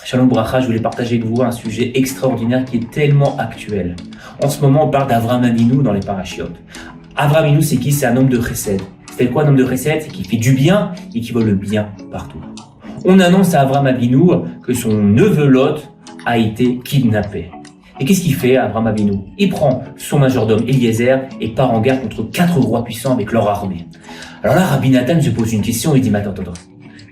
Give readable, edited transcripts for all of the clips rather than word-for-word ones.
Shalom Bracha, je voulais partager avec vous un sujet extraordinaire qui est tellement actuel. En ce moment, on parle d'Avraham Avinu dans les parachiotes. Avraham Avinu, c'est qui? C'est un homme de chesed. C'est quoi un homme de chesed? C'est qui fait du bien et qui veut le bien partout. On annonce à Avraham Avinu que son neveu Lot a été kidnappé. Et qu'est-ce qu'il fait, Avraham Avinu? Il prend son majordome Eliezer et part en guerre contre 4 rois puissants avec leur armée. Alors là, Rabbi Nathan se pose une question, il dit, mais attends.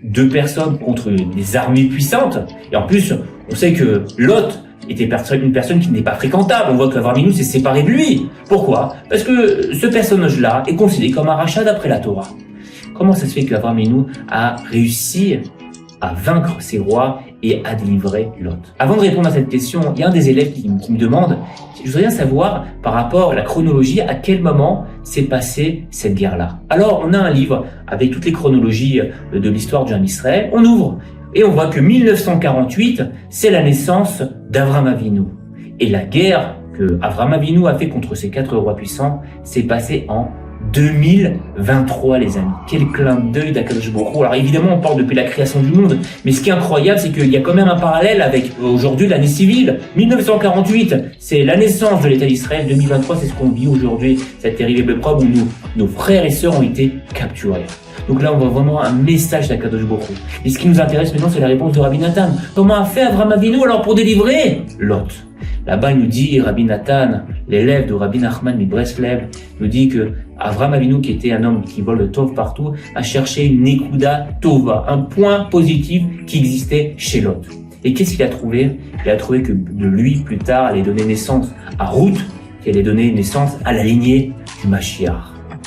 2 personnes contre des armées puissantes. Et en plus, on sait que Lot était une personne qui n'est pas fréquentable. On voit qu'Avraham Avinu s'est séparé de lui. Pourquoi? Parce que ce personnage-là est considéré comme un rachat d'après la Torah. Comment ça se fait qu'Avraham Avinu a réussi à vaincre ces rois et à délivrer Lot? Avant de répondre à cette question, il y a un des élèves qui me demande, je voudrais bien savoir par rapport à la chronologie, à quel moment s'est passée cette guerre-là. Alors, on a un livre avec toutes les chronologies de l'histoire du Ham Israël, on ouvre et on voit que 1948, c'est la naissance d'Avraham Avinu. Et la guerre que Avraham Avinu a fait contre ces 4 rois puissants s'est passée en 2023, les amis. Quel clin d'œil d'Akadosh Baruch Hu. Alors évidemment, on parle depuis la création du monde, mais ce qui est incroyable, c'est qu'il y a quand même un parallèle avec aujourd'hui l'année civile. 1948, c'est la naissance de l'État d'Israël. 2023, c'est ce qu'on vit aujourd'hui, cette terrible épreuve où nos frères et sœurs ont été capturés. Donc là, on voit vraiment un message d'Akadosh Baruch Hu. Et ce qui nous intéresse maintenant, c'est la réponse de Rabbi Nathan. Comment a fait Avraham Avinu alors pour délivrer Lot? Là-bas, il nous dit, Rabbi Nathan, l'élève de Rabbi Nachman de Breslev, nous dit que Avraham Avinu, qui était un homme qui vole le tov partout, a cherché une nekuda tova, un point positif qui existait chez Lot. Et qu'est-ce qu'il a trouvé? Il a trouvé que de lui, plus tard, allait donner naissance à Ruth, qui allait donner naissance à la lignée du Mashiach.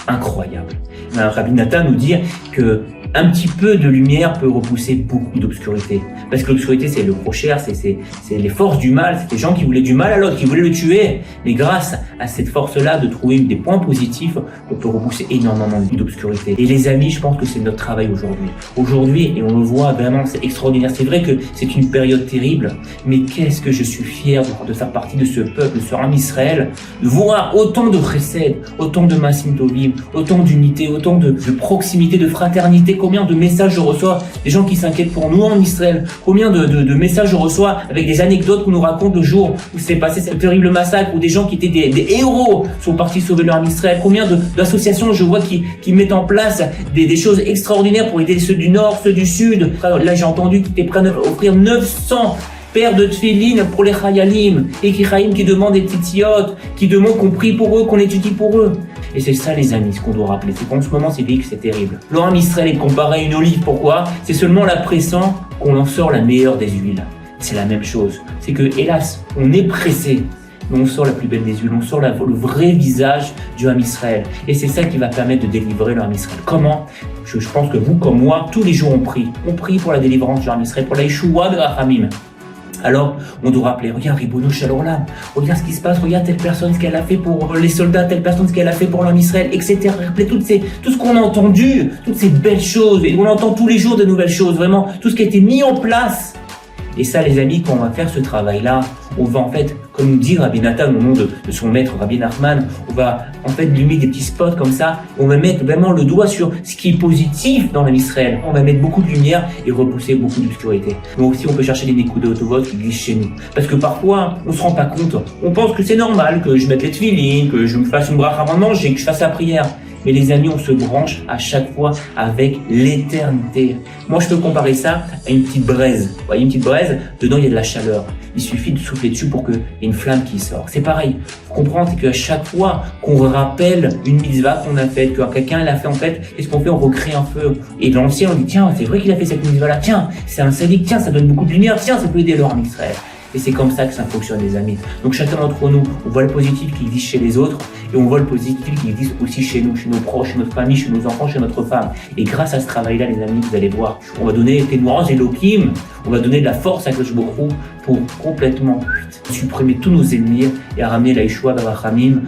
Incroyable. Rabbi Nathan nous dit que un petit peu de lumière peut repousser beaucoup d'obscurité. Parce que l'obscurité, c'est le prochain, c'est les forces du mal, c'est les gens qui voulaient du mal à l'autre, qui voulaient le tuer. Mais grâce à cette force-là de trouver des points positifs, on peut repousser énormément d'obscurité. Et les amis, je pense que c'est notre travail aujourd'hui. Aujourd'hui, et on le voit vraiment, c'est extraordinaire. C'est vrai que c'est une période terrible, mais qu'est-ce que je suis fier de faire partie de ce peuple, de ce Ham Israël, de voir autant de chesed, autant de masim tovim, autant d'unité, autant de proximité, de fraternité. Combien de messages je reçois des gens qui s'inquiètent pour nous en Israël? Combien de messages je reçois avec des anecdotes qu'on nous raconte le jour où s'est passé ce terrible massacre, où des gens qui étaient des héros sont partis sauver leur Ham Israël? Combien d'associations je vois qui mettent en place des choses extraordinaires pour aider ceux du Nord, ceux du Sud. Là, j'ai entendu qu'ils étaient prêts à offrir 900 paires de tefillin pour les chayalim, et qui demandent des titiotes, qui demandent qu'on prie pour eux, qu'on étudie pour eux. Et c'est ça, les amis, ce qu'on doit rappeler. C'est qu'en ce moment, c'est dit que c'est terrible. Le Ham Israël est comparé à une olive. Pourquoi? C'est seulement la pressant qu'on en sort la meilleure des huiles. C'est la même chose. C'est que, hélas, on est pressé, mais on sort la plus belle des huiles. On sort le vrai visage du Ham Israël. Et c'est ça qui va permettre de délivrer le Ham Israël. Comment? Je pense que vous, comme moi, tous les jours, on prie. On prie pour la délivrance du Ham Israël, pour la Yeshua de Rachamim. Alors, on doit rappeler, regarde Ribono Shel Olam, regarde ce qui se passe, regarde telle personne, ce qu'elle a fait pour les soldats, telle personne, ce qu'elle a fait pour l'homme Israël, etc. Rappelez tout ce qu'on a entendu, toutes ces belles choses, et on entend tous les jours de nouvelles choses, vraiment, tout ce qui a été mis en place. Et ça, les amis, quand on va faire ce travail-là, on va en fait, comme nous dit Rabbi Nathan au nom de son maître Rabbi Nachman, on va en fait lui mettre des petits spots comme ça, on va mettre vraiment le doigt sur ce qui est positif dans l'Am Israël. On va mettre beaucoup de lumière et repousser beaucoup d'obscurité. Mais aussi, on peut chercher des nekuda tovot qui glissent chez nous. Parce que parfois, on se rend pas compte. On pense que c'est normal que je mette les tefillin, que je me fasse une bracha avant de manger, que je fasse la prière. Mais les amis, on se branche à chaque fois avec l'éternité. Moi, je peux comparer ça à une petite braise. Vous voyez, une petite braise, dedans, il y a de la chaleur. Il suffit de souffler dessus pour qu'il y ait une flamme qui sort. C'est pareil. Faut comprendre, c'est qu'à chaque fois qu'on rappelle une mitzvah qu'on a faite, que quelqu'un l'a fait en fait, qu'est-ce qu'on fait? On recrée un feu. Et dans l'ancien, on dit, tiens, c'est vrai qu'il a fait cette mitzvah-là. Tiens, c'est un sadique. Tiens, ça donne beaucoup de lumière. Tiens, ça peut aider leur Ham Israël. Et c'est comme ça que ça fonctionne, les amis. Donc chacun d'entre nous, on voit le positif qui existe chez les autres et on voit le positif qui existe aussi chez nous, chez nos proches, chez notre famille, chez nos enfants, chez notre femme. Et grâce à ce travail-là, les amis, vous allez voir, on va donner des noirs et Elohim, on va donner de la force à Akadosh Baruch Hu pour complètement supprimer tous nos ennemis et à ramener la Yeshua Barachamim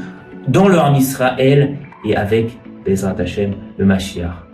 dans le Ham Israël et avec Bezrat Hashem, le Mashiach.